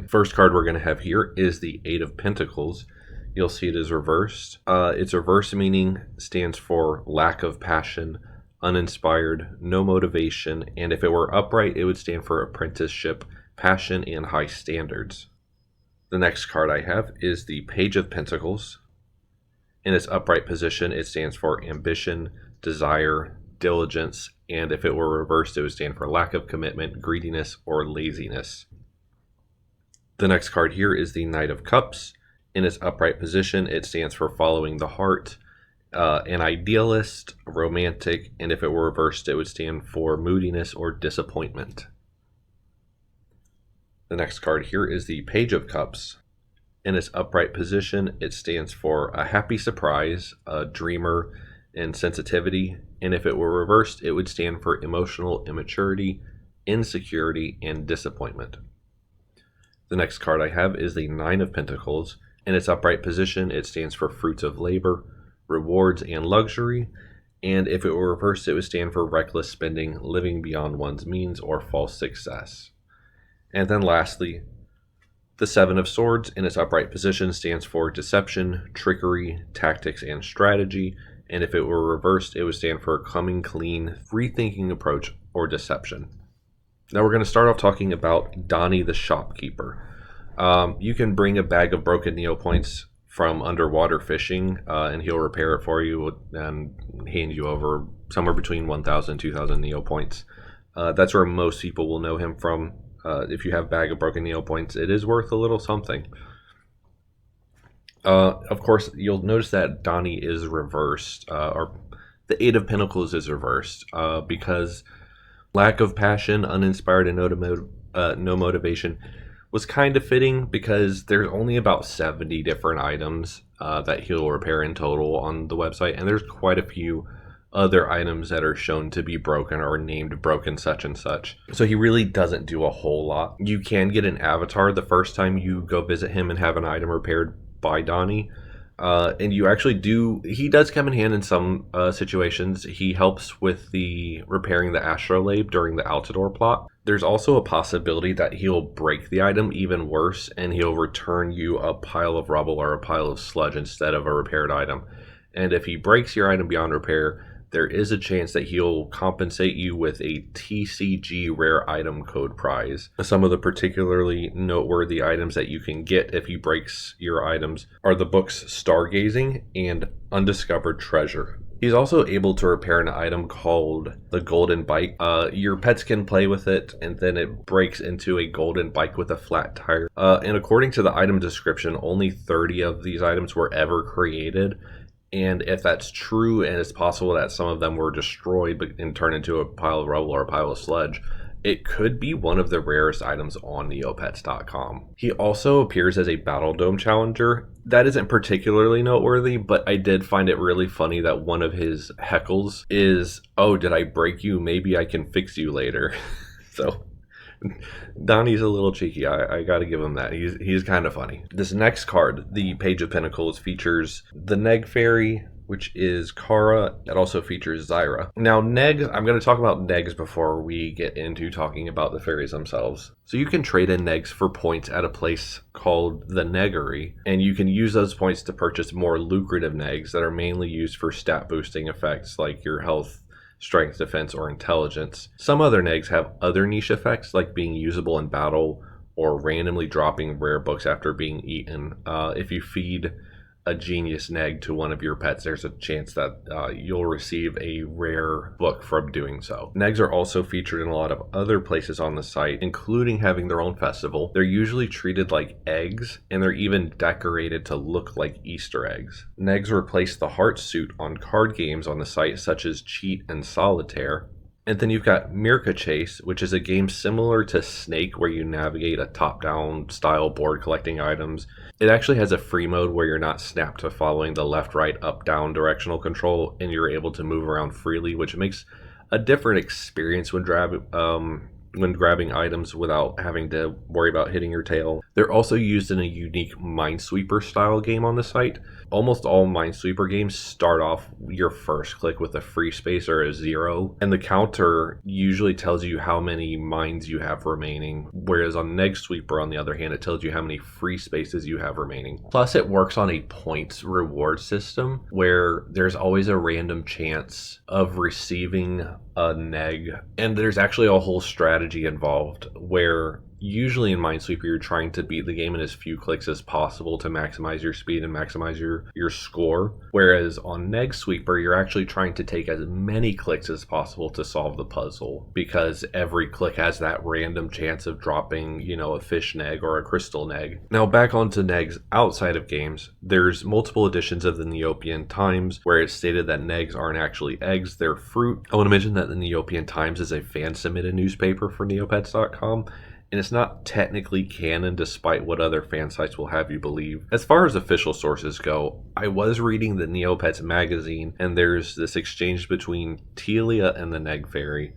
First card we're going to have here is the Eight of Pentacles. You'll see it is reversed. Its reverse meaning stands for lack of passion, uninspired, no motivation, and if it were upright, it would stand for apprenticeship, passion, and high standards. The next card I have is the Page of Pentacles. In its upright position, it stands for ambition, desire, diligence, and if it were reversed, it would stand for lack of commitment, greediness, or laziness. The next card here is the Knight of Cups. In its upright position, it stands for following the heart, an idealist, romantic, and if it were reversed, it would stand for moodiness or disappointment. The next card here is the Page of Cups. In its upright position, it stands for a happy surprise, a dreamer, and sensitivity, and if it were reversed, it would stand for emotional immaturity, insecurity, and disappointment. The next card I have is the Nine of Pentacles. In its upright position, it stands for fruits of labor, rewards, and luxury, and if it were reversed, it would stand for reckless spending, living beyond one's means, or false success. And then lastly, the Seven of Swords in its upright position stands for deception, trickery, tactics, and strategy. And if it were reversed, it would stand for coming clean, rethinking approach, or deception. Now we're going to start off talking about Donny the shopkeeper. You can bring a bag of broken Neopoints from underwater fishing, and he'll repair it for you and hand you over somewhere between 1,000 and 2,000 Neopoints. That's where most people will know him from. If you have a bag of broken Neopoints, it is worth a little something. Of course, you'll notice that Donny is reversed, or the Eight of Pentacles is reversed, because lack of passion, uninspired, and no motivation was kind of fitting, because there's only about 70 different items that he'll repair in total on the website, and there's quite a few other items that are shown to be broken or named broken such and such. So he really doesn't do a whole lot. You can get an avatar the first time you go visit him and have an item repaired by Donny. And you actually do, he does come in hand in some situations. He helps with the repairing the astrolabe during the Altador plot. There's also a possibility that he'll break the item even worse, and he'll return you a pile of rubble or a pile of sludge instead of a repaired item. And if he breaks your item beyond repair, there is a chance that he'll compensate you with a TCG rare item code prize. Some of the particularly noteworthy items that you can get if he breaks your items are the books Stargazing and Undiscovered Treasure. He's also able to repair an item called the Golden Bike. Your pets can play with it, and then it breaks into a golden bike with a flat tire. And according to the item description, only 30 of these items were ever created. And if that's true, and it's possible that some of them were destroyed and turned into a pile of rubble or a pile of sludge, it could be one of the rarest items on Neopets.com. He also appears as a Battle Dome challenger. That isn't particularly noteworthy, but I did find it really funny that one of his heckles is, "Oh, did I break you? Maybe I can fix you later." So Donny's a little cheeky. I gotta give him that. He's kind of funny. This next card, the Page of Pentacles, features the Negg fairy, which is Kara. It also features Zaira. Now, Neggs, I'm going to talk about Neggs before we get into talking about the fairies themselves. So you can trade in Neggs for points at a place called the Neggery, and you can use those points to purchase more lucrative Neggs that are mainly used for stat boosting effects like your health, strength, defense, or intelligence. Some other Neggs have other niche effects like being usable in battle or randomly dropping rare books after being eaten. If you feed a genius Negg to one of your pets, there's a chance that you'll receive a rare book from doing so. Neggs are also featured in a lot of other places on the site, including having their own festival. They're usually treated like eggs, and they're even decorated to look like Easter eggs. Neggs replace the heart suit on card games on the site, such as Cheat and Solitaire. And then you've got Mirka Chase, which is a game similar to Snake, where you navigate a top-down style board collecting items. It actually has a free mode where you're not snapped to following the left, right, up, down directional control, and you're able to move around freely, which makes a different experience when when grabbing items without having to worry about hitting your tail. They're also used in a unique Minesweeper style game on the site. Almost all Minesweeper games start off your first click with a free space or a 0, and the counter usually tells you how many mines you have remaining, whereas on Neggsweeper, on the other hand, it tells you how many free spaces you have remaining. Plus, it works on a points reward system where there's always a random chance of receiving a Negg, and there's actually a whole strategy involved where usually in Minesweeper you're trying to beat the game in as few clicks as possible to maximize your speed and maximize your score, whereas on Neggsweeper you're actually trying to take as many clicks as possible to solve the puzzle, because every click has that random chance of dropping, a fish Negg or a crystal Negg. Now back onto Neggs outside of games, there's multiple editions of the Neopian Times where it's stated that Neggs aren't actually eggs, they're fruit. I want to mention that the Neopian Times is a fan-submitted newspaper for Neopets.com, and it's not technically canon despite what other fan sites will have you believe. As far as official sources go, I was reading the Neopets magazine, and there's this exchange between Taelia and the Negg Fairy.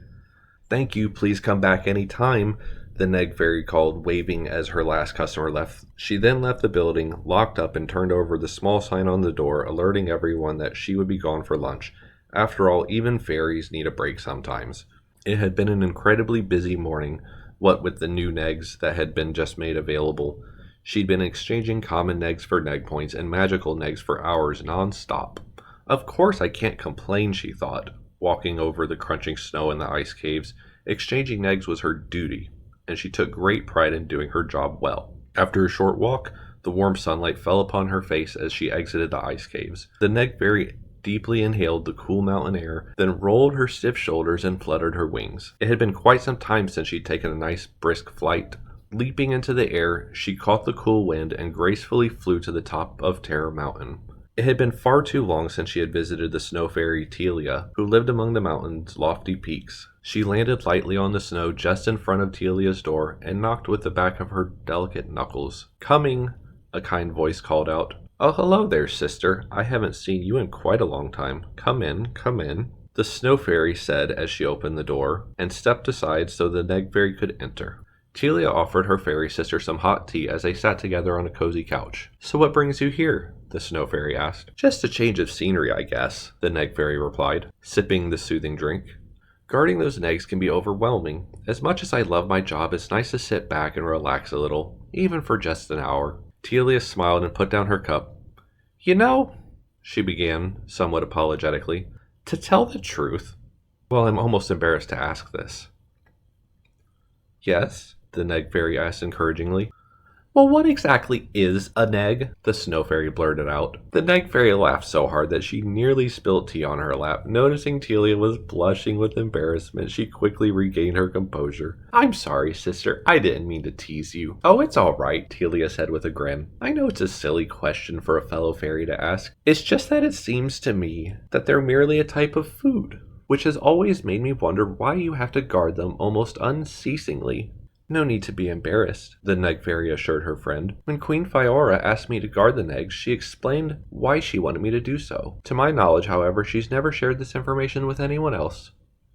"Thank you, please come back anytime," the Negg Fairy called, waving as her last customer left. She then left the building, locked up, and turned over the small sign on the door, alerting everyone that she would be gone for lunch. After all, even fairies need a break sometimes. It had been an incredibly busy morning, what with the new Neggs that had been just made available. She'd been exchanging common Neggs for Negg points and magical Neggs for hours non-stop. Of course I can't complain, she thought, walking over the crunching snow in the ice caves. Exchanging Neggs was her duty, and she took great pride in doing her job well. After a short walk, the warm sunlight fell upon her face as she exited the ice caves. The Negg Fairy deeply inhaled the cool mountain air, then rolled her stiff shoulders and fluttered her wings. It had been quite some time since she'd taken a nice brisk flight. Leaping into the air, she caught the cool wind and gracefully flew to the top of Terror Mountain. It had been far too long since she had visited the snow fairy Taelia, who lived among the mountain's lofty peaks. She landed lightly on the snow just in front of Taelia's door and knocked with the back of her delicate knuckles. "Coming," a kind voice called out. "Oh, hello there, sister. I haven't seen you in quite a long time. Come in, come in," the snow fairy said as she opened the door and stepped aside so the Negg Fairy could enter. Taelia offered her fairy sister some hot tea as they sat together on a cozy couch. "So what brings you here?" the snow fairy asked. "Just a change of scenery, I guess," the Negg Fairy replied, sipping the soothing drink. "Guarding those Neggs can be overwhelming. As much as I love my job, it's nice to sit back and relax a little, even for just an hour." Taelia smiled and put down her cup. She began, somewhat apologetically, "to tell the truth, well, I'm almost embarrassed to ask this." "Yes?" the Negg Fairy asked encouragingly. "Well, what exactly is a Negg?" the snow fairy blurted out. The Negg Fairy laughed so hard that she nearly spilled tea on her lap. Noticing Taelia was blushing with embarrassment, she quickly regained her composure. "I'm sorry, sister. I didn't mean to tease you." "Oh, it's all right," Taelia said with a grin. "I know it's a silly question for a fellow fairy to ask. It's just that it seems to me that they're merely a type of food, which has always made me wonder why you have to guard them almost unceasingly." "No need to be embarrassed," the Negg Fairy assured her friend. "When Queen Fiora asked me to guard the Neggs, she explained why she wanted me to do so. To my knowledge, however, she's never shared this information with anyone else."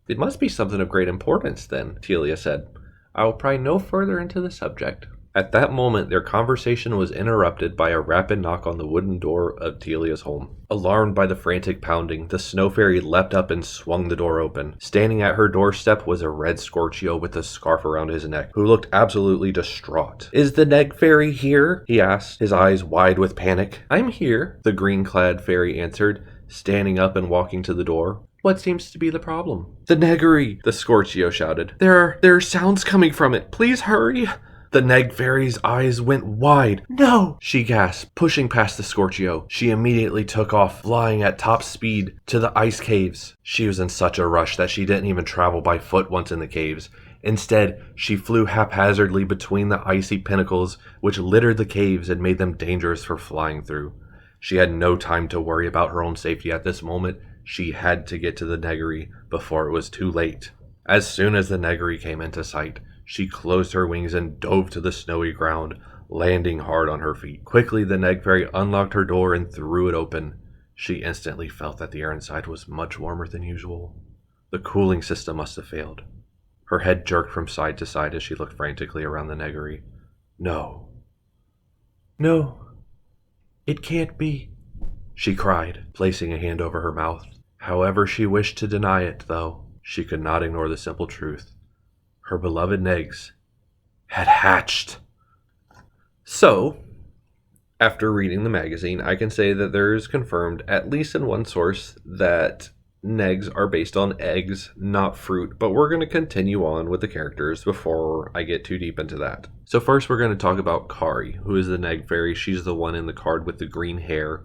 "It must be something of great importance, then," Taelia said. "I will pry no further into the subject." At that moment, their conversation was interrupted by a rapid knock on the wooden door of Taelia's home. Alarmed by the frantic pounding, the snow fairy leapt up and swung the door open. Standing at her doorstep was a red Scorchio with a scarf around his neck, who looked absolutely distraught. "Is the Negg Fairy here?" he asked, his eyes wide with panic. "I'm here," the green-clad fairy answered, standing up and walking to the door. "What seems to be the problem?" "The Neggery!" the Scorchio shouted. There are sounds coming from it. Please hurry!" The Negg Fairy's eyes went wide. "No!" she gasped, pushing past the Scorchio. She immediately took off, flying at top speed to the ice caves. She was in such a rush that she didn't even travel by foot once in the caves. Instead, she flew haphazardly between the icy pinnacles, which littered the caves and made them dangerous for flying through. She had no time to worry about her own safety at this moment. She had to get to the Neggery before it was too late. As soon as the Neggery came into sight, she closed her wings and dove to the snowy ground, landing hard on her feet. Quickly, the Negg Fairy unlocked her door and threw it open. She instantly felt that the air inside was much warmer than usual. The cooling system must have failed. Her head jerked from side to side as she looked frantically around the neggery. No. No. It can't be, she cried, placing a hand over her mouth. However she wished to deny it, though, she could not ignore the simple truth. Her beloved Neggs had hatched. So, after reading the magazine, I can say that there is confirmed, at least in one source, that Neggs are based on eggs, not fruit, but we're going to continue on with the characters before I get too deep into that. So first we're going to talk about Kari, who is the Negg fairy. She's the one in the card with the green hair.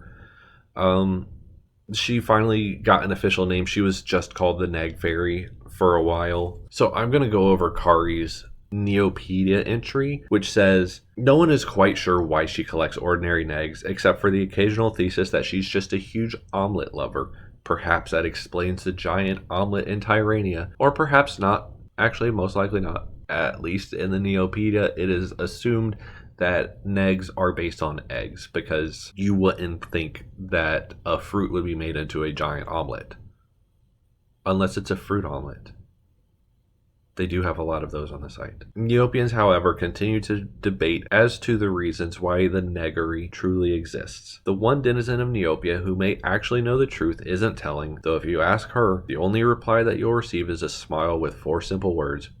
She finally got an official name. She was just called the Negg fairy for a while. So I'm going to go over Kari's Neopedia entry, which says, no one is quite sure why she collects ordinary Neggs, except for the occasional thesis that she's just a huge omelet lover. Perhaps that explains the giant omelet in Tyrania, or perhaps not. Actually, most likely not. At least in the Neopedia, it is assumed that Neggs are based on eggs, because you wouldn't think that a fruit would be made into a giant omelet. Unless it's a fruit omelet. They do have a lot of those on the site. Neopians, however, continue to debate as to the reasons why the neggery truly exists. The one denizen of Neopia who may actually know the truth isn't telling, though if you ask her, the only reply that you'll receive is a smile with 4 simple words.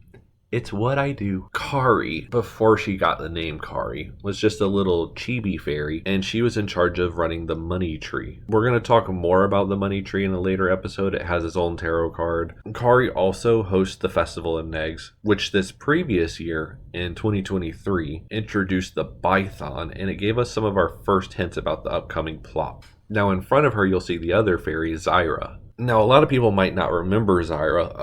It's what I do. Kari, before she got the name Kari, was just a little chibi fairy, and she was in charge of running the money tree. We're going to talk more about the money tree in a later episode. It has its own tarot card. Kari also hosts the Festival of Neggs, which this previous year, in 2023, introduced the Bython, and it gave us some of our first hints about the upcoming plot. Now in front of her, you'll see the other fairy, Zaira. Now, a lot of people might not remember Zaira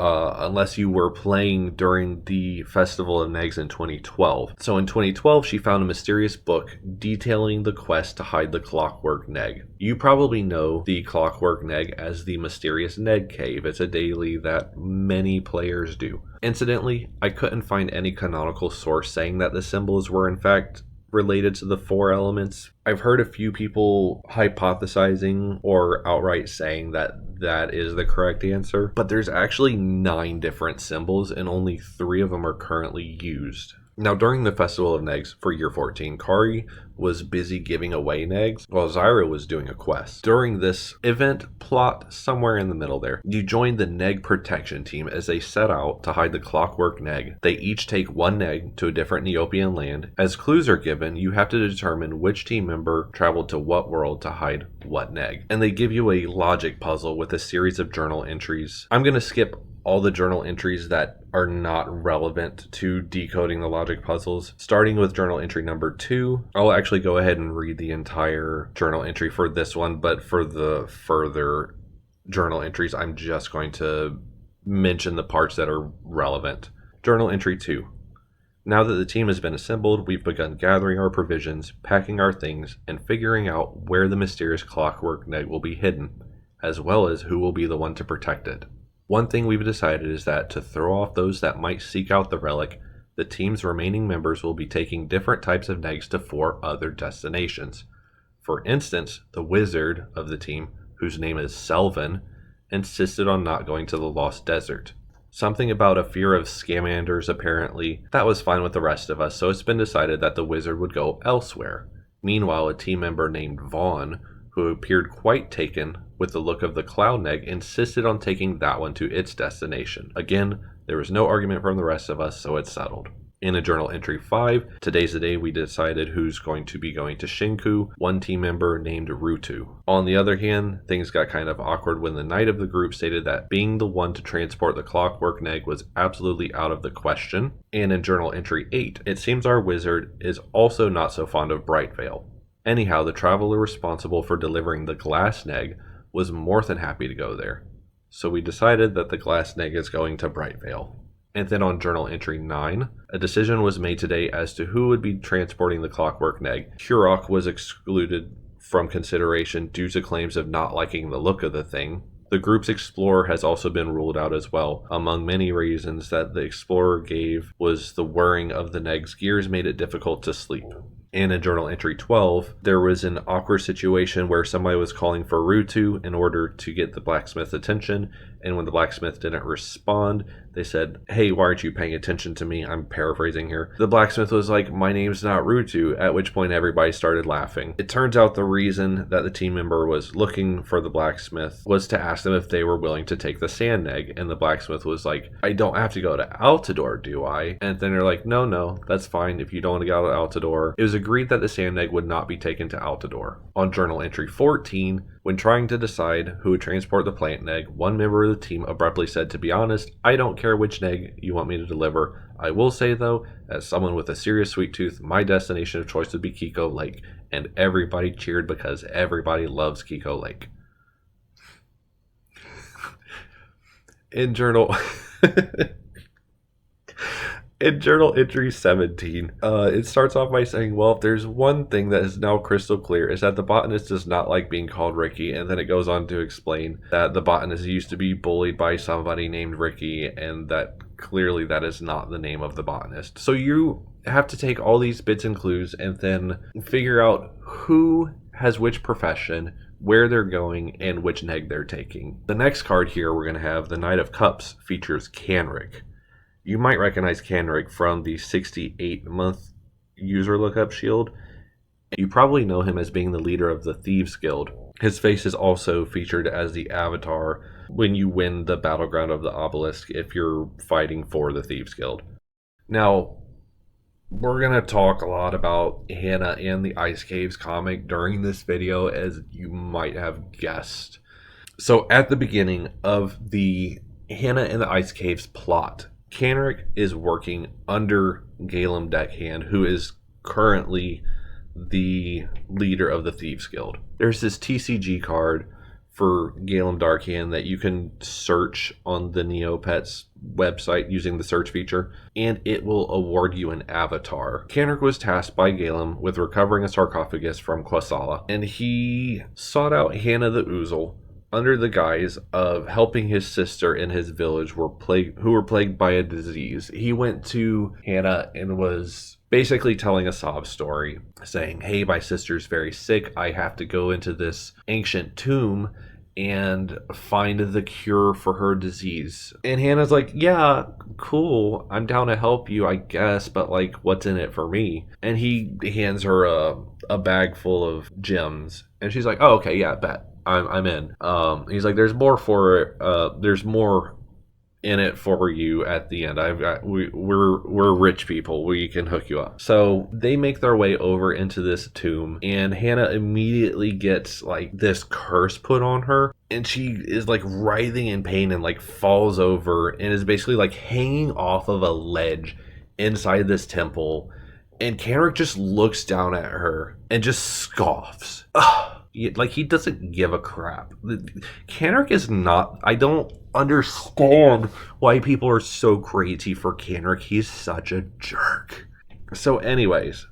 unless you were playing during the Festival of Neggs in 2012. So in 2012, she found a mysterious book detailing the quest to hide the Clockwork Negg. You probably know the Clockwork Negg as the mysterious Negg Cave. It's a daily that many players do. Incidentally, I couldn't find any canonical source saying that the symbols were in fact related to the 4 elements. I've heard a few people hypothesizing or outright saying that that is the correct answer, but there's actually 9 different symbols and only 3 of them are currently used. Now, during the Festival of Neggs for year 14, Kari was busy giving away Neggs while Zaira was doing a quest. During this event plot, somewhere in the middle there, you join the Negg protection team as they set out to hide the Clockwork Negg. They each take 1 Negg to a different Neopian land. As clues are given, you have to determine which team member traveled to what world to hide what Negg. And they give you a logic puzzle with a series of journal entries. I'm going to skip all the journal entries that are not relevant to decoding the logic puzzles. Starting with journal entry number 2, I'll actually go ahead and read the entire journal entry for this one, but for the further journal entries, I'm just going to mention the parts that are relevant. Journal entry 2. Now that the team has been assembled, we've begun gathering our provisions, packing our things, and figuring out where the mysterious Clockwork Negg will be hidden, as well as who will be the one to protect it. One thing we've decided is that to throw off those that might seek out the relic, the team's remaining members will be taking different types of Neggs to 4 other destinations. For instance, the wizard of the team, whose name is Selvin, insisted on not going to the Lost Desert. Something about a fear of Scamanders apparently. That was fine with the rest of us, so it's been decided that the wizard would go elsewhere. Meanwhile, a team member named Vaughn, who appeared quite taken with the look of the Cloud Negg, insisted on taking that one to its destination. Again, there was no argument from the rest of us, so it's settled. In a journal entry 5, today's the day we decided who's going to be going to Shinku, 1 team member named Rutu. On the other hand, things got kind of awkward when the knight of the group stated that being the one to transport the Clockwork Negg was absolutely out of the question. And in journal entry 8, it seems our wizard is also not so fond of Brightvale. Anyhow, the traveler responsible for delivering the Glass Negg was more than happy to go there. So we decided that the Glass Negg is going to Brightvale. And then on journal entry 9, a decision was made today as to who would be transporting the Clockwork Negg. Kurok was excluded from consideration due to claims of not liking the look of the thing. The group's explorer has also been ruled out as well. Among many reasons that the explorer gave was the whirring of the Negg's gears made it difficult to sleep. And in journal entry 12, there was an awkward situation where somebody was calling for Rutu in order to get the blacksmith's attention, and when the blacksmith didn't respond, They said, hey, why aren't you paying attention to me? I'm paraphrasing here. The blacksmith was like, my name's not Rutu, at which point everybody started laughing. It turns out the reason that the team member was looking for the blacksmith was to ask them if they were willing to take the sand Negg, and the blacksmith was like, I don't have to go to Altador, do I? And then they're like, no, that's fine if you don't want to go to Altador. It was agreed that the sand Negg would not be taken to Altador. On journal entry 14, when trying to decide who would transport the plant Negg, one member of the team abruptly said, to be honest, I don't care which Negg you want me to deliver. I will say, though, as someone with a serious sweet tooth, my destination of choice would be Kiko Lake. And everybody cheered because everybody loves Kiko Lake. In journal... In journal entry 17, it starts off by saying, well, if there's one thing that is now crystal clear, is that the botanist does not like being called Ricky. And then it goes on to explain that the botanist used to be bullied by somebody named Ricky, and that clearly that is not the name of the botanist. So you have to take all these bits and clues and then figure out who has which profession, where they're going, and which Negg they're taking. The next card here we're going to have, the Knight of Cups, features Kanrik. You might recognize Kanrik from the 68-month user lookup shield. You probably know him as being the leader of the Thieves Guild. His face is also featured as the avatar when you win the Battleground of the Obelisk if you're fighting for the Thieves Guild. Now, we're going to talk a lot about Hannah and the Ice Caves comic during this video, as you might have guessed. So at the beginning of the Hannah and the Ice Caves plot, Kanrik is working under Galen Deckhand, who is currently the leader of the Thieves Guild. There's this TCG card for Galen Darkhand that you can search on the Neopets website using the search feature, and it will award you an avatar. Kanrik was tasked by Galen with recovering a sarcophagus from Quasala, and he sought out Hannah the Oozle under the guise of helping his sister in his village who were plagued by a disease. He went to Hannah and was basically telling a sob story, saying, hey, my sister's very sick. I have to go into this ancient tomb and find the cure for her disease. And Hannah's like, yeah, cool. I'm down to help you, I guess, but like, what's in it for me? And he hands her a bag full of gems. And she's like, oh, okay, yeah, bet. I'm in. He's like, there's more for it. There's more in it for you at the end. We're rich people. We can hook you up. So they make their way over into this tomb, and Hannah immediately gets like this curse put on her, and she is like writhing in pain and like falls over and is basically like hanging off of a ledge inside this temple. And Kanrik just looks down at her and just scoffs. Ugh. Like, he doesn't give a crap. Kanrik is not... I don't understand why people are so crazy for Kanrik. He's such a jerk. So anyways,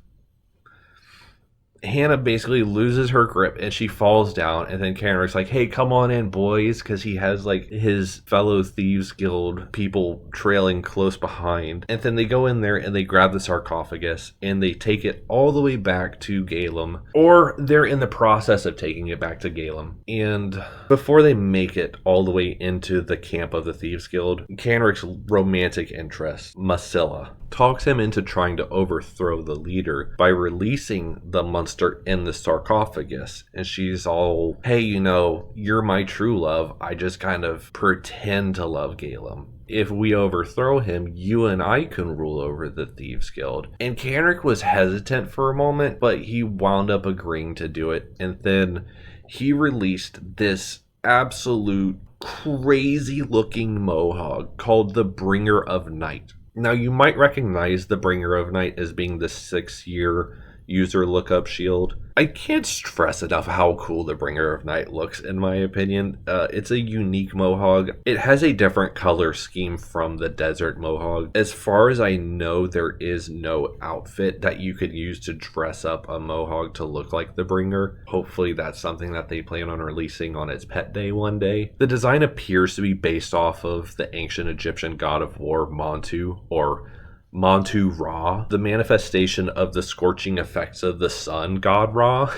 Hannah basically loses her grip and she falls down, and then Kanrik's like, hey, come on in, boys, because he has like his fellow Thieves Guild people trailing close behind. And then they go in there and they grab the sarcophagus and they take it all the way back to Galen, or they're in the process of taking it back to Galen. And before they make it all the way into the camp of the Thieves Guild, Kanrik's romantic interest, Masilla, talks him into trying to overthrow the leader by releasing the monster in the sarcophagus. And she's all, hey, you know, you're my true love. I just kind of pretend to love Galen. If we overthrow him, you and I can rule over the Thieves Guild. And Kanrik was hesitant for a moment, but he wound up agreeing to do it. And then he released this absolute crazy looking mohawk called the Bringer of Night. Now, you might recognize the Bringer of Night as being the 6-year user lookup shield. I can't stress enough how cool the Bringer of Night looks, in my opinion. It's a unique mohawk. It has a different color scheme from the Desert Mohawk. As far as I know, there is no outfit that you could use to dress up a mohawk to look like the Bringer. Hopefully that's something that they plan on releasing on its pet day one day. The design appears to be based off of the ancient Egyptian god of war, Montu, or Montu Ra, the manifestation of the scorching effects of the sun god Ra.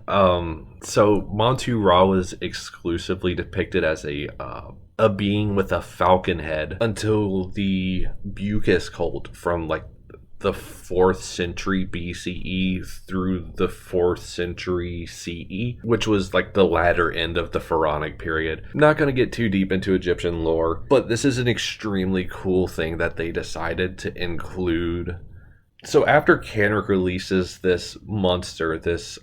So Montu Ra was exclusively depicted as a being with a falcon head until the Bucus cult from like the 4th century BCE through the 4th century CE, which was like the latter end of the Pharaonic period. Not going to get too deep into Egyptian lore, but this is an extremely cool thing that they decided to include. So after Kanrik releases this monster, this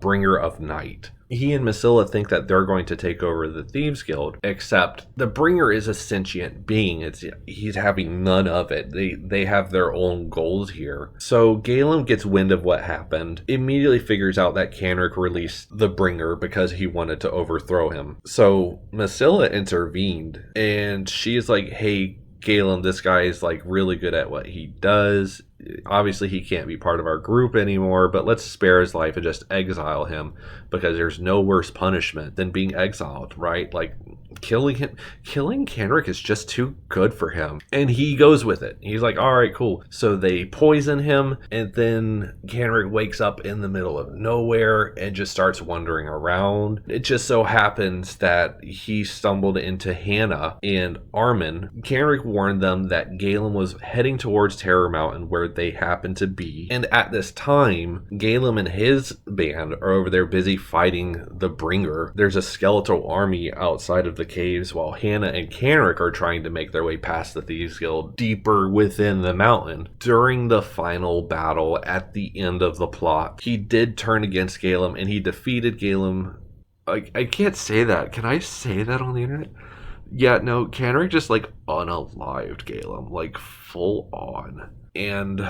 bringer of night, he and Masilla think that they're going to take over the Thieves Guild, except the bringer is a sentient being. He's having none of it. They have their own goals here. So Galen gets wind of what happened, immediately figures out that Kanrik released the bringer because he wanted to overthrow him. So Masilla intervened, and she's like, hey, Galen, this guy is like really good at what he does. Obviously he can't be part of our group anymore, but let's spare his life and just exile him, because there's no worse punishment than being exiled, right? Like killing Kanrik is just too good for him, and he goes with it. He's like, all right, cool. So they poison him, and then Kanrik wakes up in the middle of nowhere and just starts wandering around. It just so happens that he stumbled into Hannah and Armin. Kanrik warned them that Galen was heading towards Terror Mountain, where they happen to be, and at this time Galen and his band are over there busy fighting the bringer. There's a skeletal army outside of the caves, while Hannah and Kanrik are trying to make their way past the Thieves Guild deeper within the mountain. During the final battle at the end of the plot, he did turn against Galen, and he defeated Galen. I can't say that. Can I say that on the internet? Yeah, no, Kanrik just like unalived Galen, like full on. And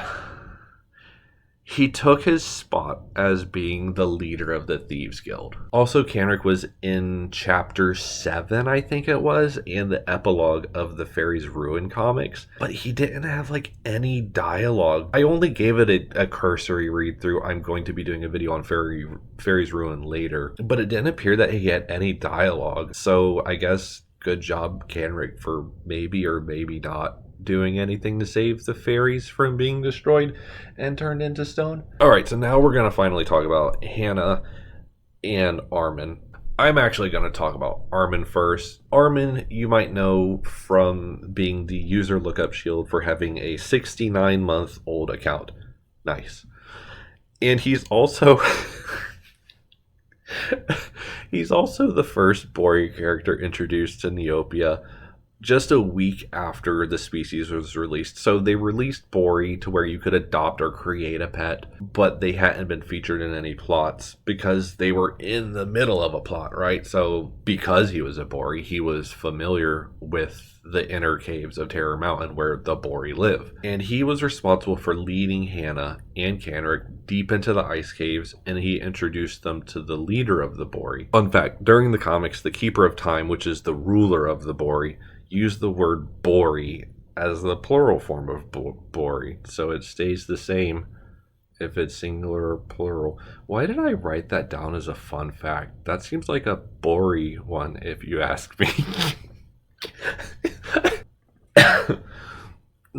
he took his spot as being the leader of the Thieves Guild. Also, Kanrik was in chapter 7, I think it was, and the epilogue of the Fairies Ruin comics, but he didn't have like any dialogue. I only gave it a cursory read through. I'm going to be doing a video on Fairies Ruin later, but it didn't appear that he had any dialogue. So I guess good job, Kanrik, for maybe or maybe not doing anything to save the fairies from being destroyed and turned into stone. All right, so now we're going to finally talk about Hannah and Armin. I'm actually going to talk about Armin first. Armin, you might know from being the user lookup shield for having a 69-month-old account. Nice. And he's also he's also the first Bori character introduced to Neopia just a week after the species was released. So they released Bori to where you could adopt or create a pet, but they hadn't been featured in any plots because they were in the middle of a plot, right? So because he was a Bori, he was familiar with the inner caves of Terror Mountain where the Bori live. And he was responsible for leading Hannah and Kanrik deep into the ice caves, and he introduced them to the leader of the Bori. Fun fact, during the comics, the Keeper of Time, which is the ruler of the Bori, used the word Bori as the plural form of Bori, so it stays the same if it's singular or plural. Why did I write that down as a fun fact? That seems like a Bori one, if you ask me.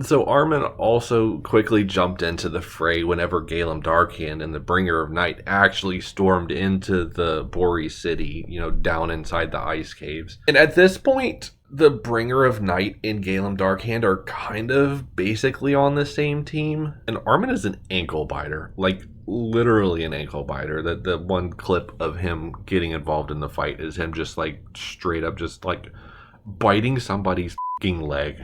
So Armin also quickly jumped into the fray whenever Galen Darkhand and the Bringer of Night actually stormed into the Bori city, down inside the ice caves. And at this point, the Bringer of Night and Galen Darkhand are kind of basically on the same team. And Armin is an ankle biter, like literally an ankle biter. The one clip of him getting involved in the fight is him just like straight up just like biting somebody's fucking leg.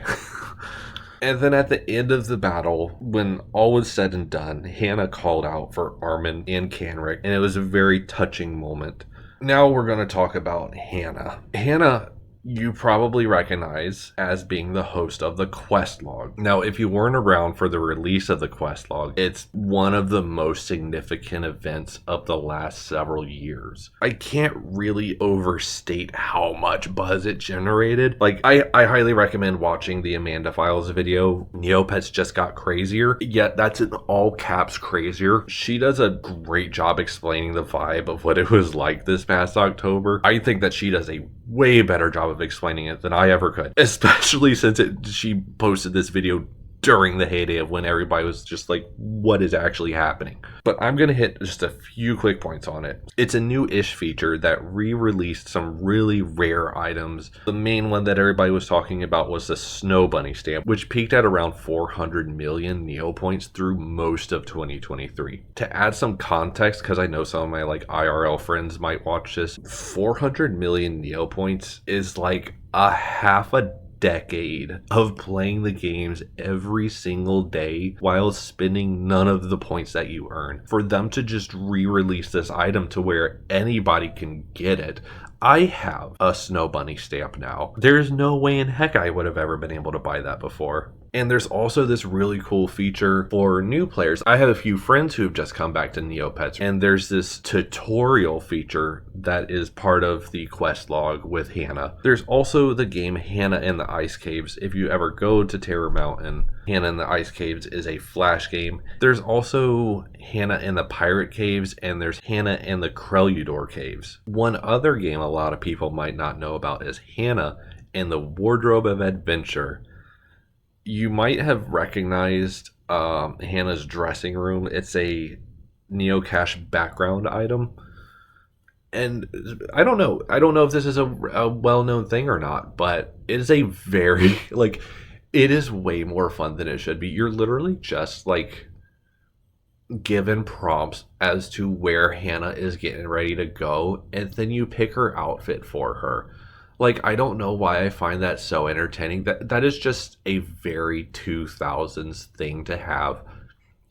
And then at the end of the battle, when all was said and done, Hannah called out for Armin and Kanrik, and it was a very touching moment. Now we're going to talk about Hannah. Hannah, you probably recognize as being the host of the quest log. Now, if you weren't around for the release of the quest log, it's one of the most significant events of the last several years. I can't really overstate how much buzz it generated. Like, I highly recommend watching the Amanda Files video. Neopets just got crazier, yet that's in all caps crazier. She does a great job explaining the vibe of what it was like this past October. I think that she does a way better job of explaining it than I ever could, especially since she posted this video during the heyday of when everybody was just like, what is actually happening? But I'm going to hit just a few quick points on it. It's a new-ish feature that re-released some really rare items. The main one that everybody was talking about was the Snow Bunny stamp, which peaked at around 400 million Neopoints through most of 2023. To add some context, because I know some of my like IRL friends might watch this, 400 million Neopoints is like a half a decade of playing the games every single day while spending none of the points that you earn. For them to just re-release this item to where anybody can get it. I have a Snow Bunny stamp now. There's no way in heck I would have ever been able to buy that before. And there's also this really cool feature for new players. I have a few friends who have just come back to Neopets, and there's this tutorial feature that is part of the quest log with Hannah. There's also the game Hannah and the Ice Caves. If you ever go to Terror Mountain, Hannah and the Ice Caves is a flash game. There's also Hannah and the Pirate Caves, and there's Hannah and the Kreludor Caves. One other game a lot of people might not know about is Hannah and the Wardrobe of Adventure. You might have recognized Hannah's dressing room. It's a Neocache background item. And I don't know if this is a well-known thing or not, but it is a very, like, it is way more fun than it should be. You're literally just, like, given prompts as to where Hannah is getting ready to go, and then you pick her outfit for her. Like, I don't know why I find that so entertaining. That is just a very 2000s thing to have.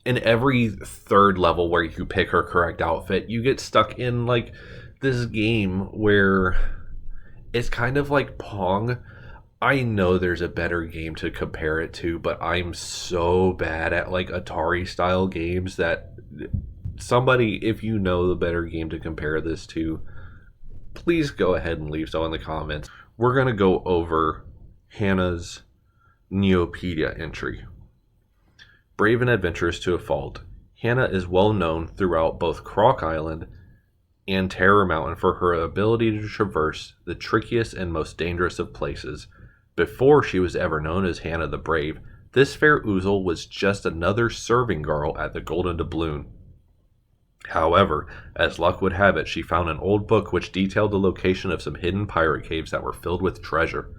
In every third level where you pick her correct outfit, you get stuck in, like, this game where it's kind of like Pong. I know there's a better game to compare it to, but I'm so bad at, like, Atari-style games that somebody, if you know the better game to compare this to, please go ahead and leave so in the comments. We're going to go over Hannah's Neopedia entry. Brave and adventurous to a fault, Hannah is well known throughout both Croc Island and Terror Mountain for her ability to traverse the trickiest and most dangerous of places. Before she was ever known as Hannah the Brave, this fair ousel was just another serving girl at the Golden Doubloon. However, as luck would have it, she found an old book which detailed the location of some hidden pirate caves that were filled with treasure.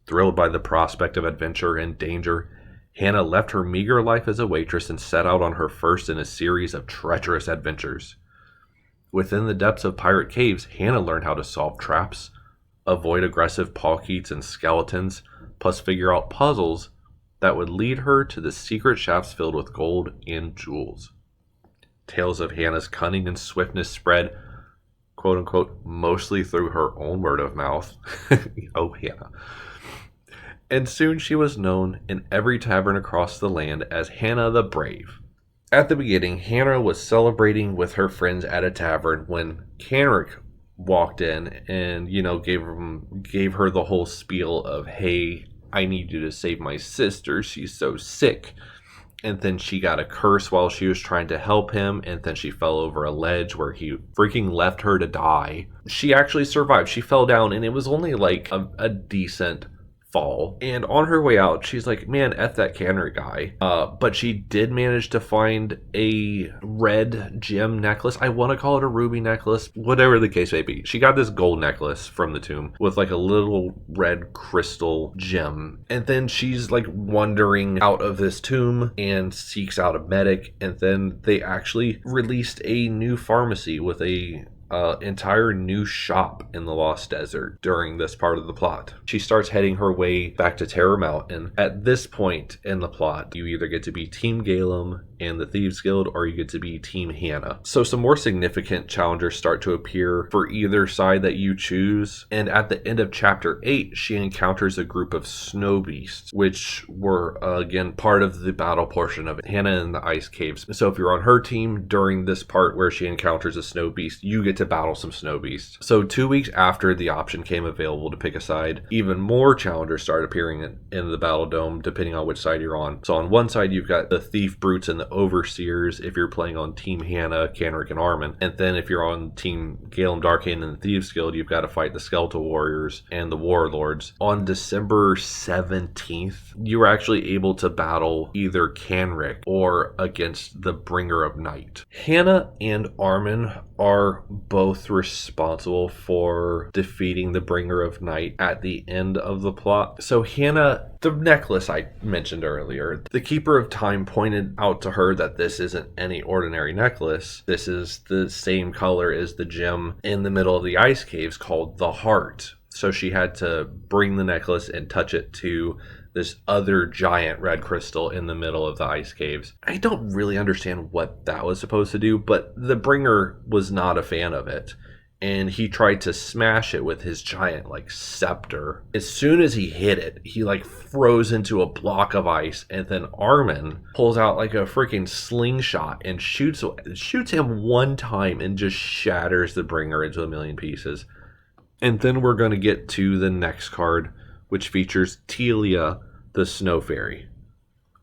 Thrilled by the prospect of adventure and danger, Hannah left her meager life as a waitress and set out on her first in a series of treacherous adventures. Within the depths of pirate caves, Hannah learned how to solve traps, avoid aggressive pawkeets and skeletons, plus figure out puzzles that would lead her to the secret shafts filled with gold and jewels. Tales of Hannah's cunning and swiftness spread, quote-unquote, mostly through her own word of mouth. Oh, Hannah. And soon she was known in every tavern across the land as Hannah the Brave. At the beginning, Hannah was celebrating with her friends at a tavern when Kanrik walked in and, gave her the whole spiel of, hey, I need you to save my sister. She's so sick. And then she got a curse while she was trying to help him, and then she fell over a ledge where he freaking left her to die. She actually survived. She fell down, and it was only like a decent fall. And on her way out, she's like, man, F that Kanrik guy. But she did manage to find a red gem necklace. I want to call it a ruby necklace, whatever the case may be. She got this gold necklace from the tomb with like a little red crystal gem. And then she's like wandering out of this tomb and seeks out a medic. And then they actually released a new pharmacy with a entire new shop in the Lost Desert during this part of the plot. She starts heading her way back to Terror Mountain. At this point in the plot, you either get to be Team Galem and the Thieves Guild, or you get to be Team Hannah. So some more significant challengers start to appear for either side that you choose. And at the end of chapter 8, she encounters a group of snow beasts, which were, again, part of the battle portion of it. Hannah in the Ice Caves. So if you're on her team during this part where she encounters a snow beast, you get to battle some snow beasts. So 2 weeks after the option came available to pick a side, even more challengers start appearing in the battle dome, depending on which side you're on. So on one side, you've got the thief brutes and the Overseers if you're playing on Team Hannah, Kanrik, and Armin. And then if you're on Team Galen Darkhaven and the Thieves Guild, you've got to fight the Skeletal Warriors and the Warlords. On December 17th, you were actually able to battle either Kanrik or against the Bringer of Night. Hannah and Armin are both responsible for defeating the Bringer of Night at the end of the plot. So Hannah, the necklace I mentioned earlier, the Keeper of Time pointed out to her that this isn't any ordinary necklace. This is the same color as the gem in the middle of the ice caves called the Heart. So she had to bring the necklace and touch it to this other giant red crystal in the middle of the ice caves. I don't really understand what that was supposed to do, but the Bringer was not a fan of it. And he tried to smash it with his giant scepter. As soon as he hit it, he froze into a block of ice, and then Armin pulls out a freaking slingshot and shoots him one time and just shatters the Bringer into a million pieces. And then we're going to get to the next card, which features Taelia, the Snow Fairy.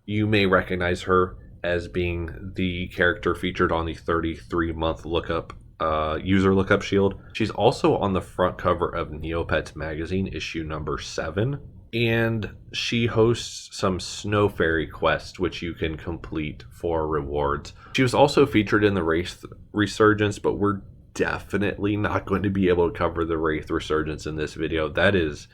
You may recognize her as being the character featured on the 33-month user lookup shield. She's also on the front cover of Neopets magazine, issue number 7. And she hosts some Snow Fairy quests, which you can complete for rewards. She was also featured in the Wraith Resurgence, but we're definitely not going to be able to cover the Wraith Resurgence in this video. That is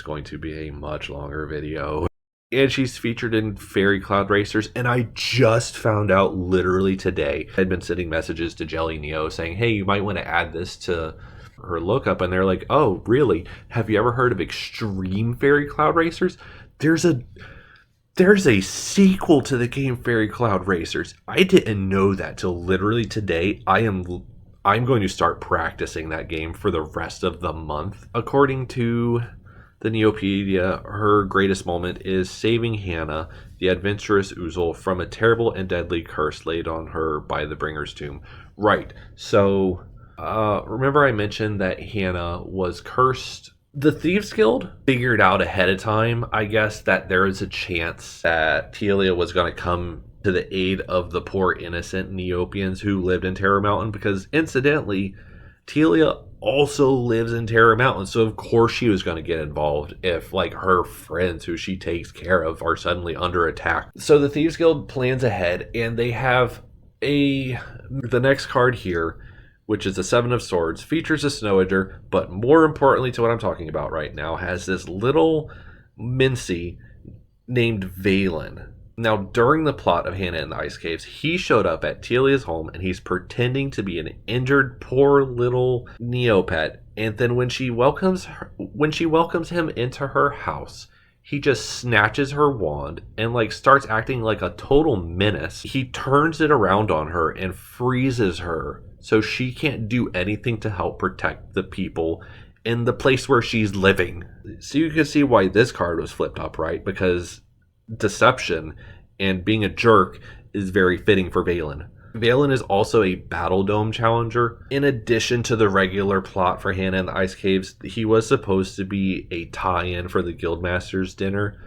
going to be a much longer video. And she's featured in Fairy Cloud Racers, and I just found out literally today. I'd been sending messages to Jelly Neo saying, hey, you might want to add this to her lookup, and they're like, oh, really? Have you ever heard of Extreme Fairy Cloud Racers? There's a sequel to the game Fairy Cloud Racers. I didn't know that till literally today. I'm going to start practicing that game for the rest of the month. According to the Neopedia, her greatest moment is saving Hannah, the adventurous Oozle, from a terrible and deadly curse laid on her by the Bringer's tomb. Right, so remember I mentioned that Hannah was cursed? The Thieves Guild figured out ahead of time, I guess, that there is a chance that Taelia was going to come to the aid of the poor innocent Neopians who lived in Terror Mountain, because incidentally, Taelia also lives in Terror Mountain, so of course she was going to get involved if her friends who she takes care of are suddenly under attack. So the Thieves Guild plans ahead, and they have the next card here, which is the 7 of Swords, features a Snowager, but more importantly to what I'm talking about right now, has this little mincy named Valin. Now, during the plot of Hannah in the Ice Caves, he showed up at Taelia's home, and he's pretending to be an injured, poor little Neopet. And then when she welcomes him into her house, he just snatches her wand and starts acting like a total menace. He turns it around on her and freezes her, so she can't do anything to help protect the people in the place where she's living. So you can see why this card was flipped up, right? Because deception and being a jerk is very fitting for Valin. Valin is also a Battle Dome challenger. In addition to the regular plot for Hannah in the Ice Caves, he was supposed to be a tie-in for the Guildmaster's dinner.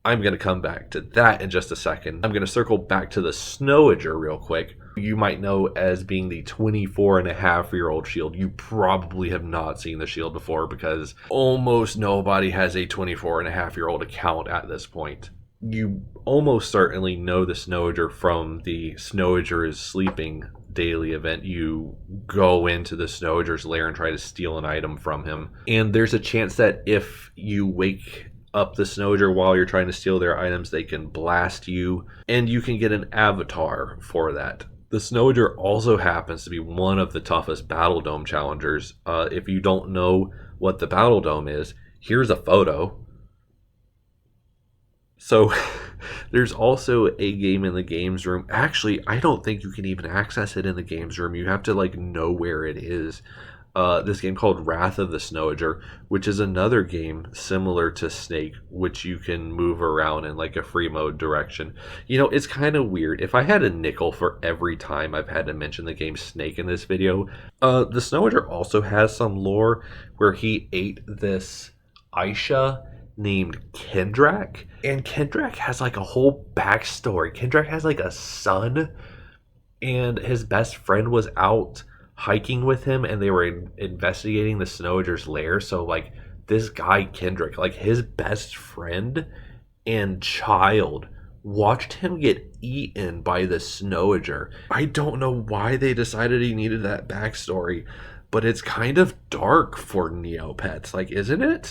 I'm going to come back to that in just a second. I'm going to circle back to the Snowager real quick. You might know as being the 24-and-a-half-year-old shield. You probably have not seen the shield before because almost nobody has a 24-and-a-half-year-old account at this point. You almost certainly know the Snowager from the Snowager is Sleeping daily event. You go into the Snowager's lair and try to steal an item from him. And there's a chance that if you wake up the Snowager while you're trying to steal their items, they can blast you, and you can get an avatar for that. The Snowager also happens to be one of the toughest Battle Dome challengers. If you don't know what the Battle Dome is, here's a photo. So there's also a game in the games room. Actually, I don't think you can even access it in the games room. You have to know where it is. This game called Wrath of the Snowager, which is another game similar to Snake, which you can move around in a free mode direction. It's kind of weird. If I had a nickel for every time I've had to mention the game Snake in this video, the Snowager also has some lore where he ate this Aisha named Kendrak, and Kendrak has like a whole backstory. Kendrak has like a son, and his best friend was out hiking with him, and they were investigating the Snowager's lair. So like this guy Kendrick, like his best friend and child, watched him get eaten by the Snowager. I don't know why they decided he needed that backstory, but it's kind of dark for Neopets, like, isn't it?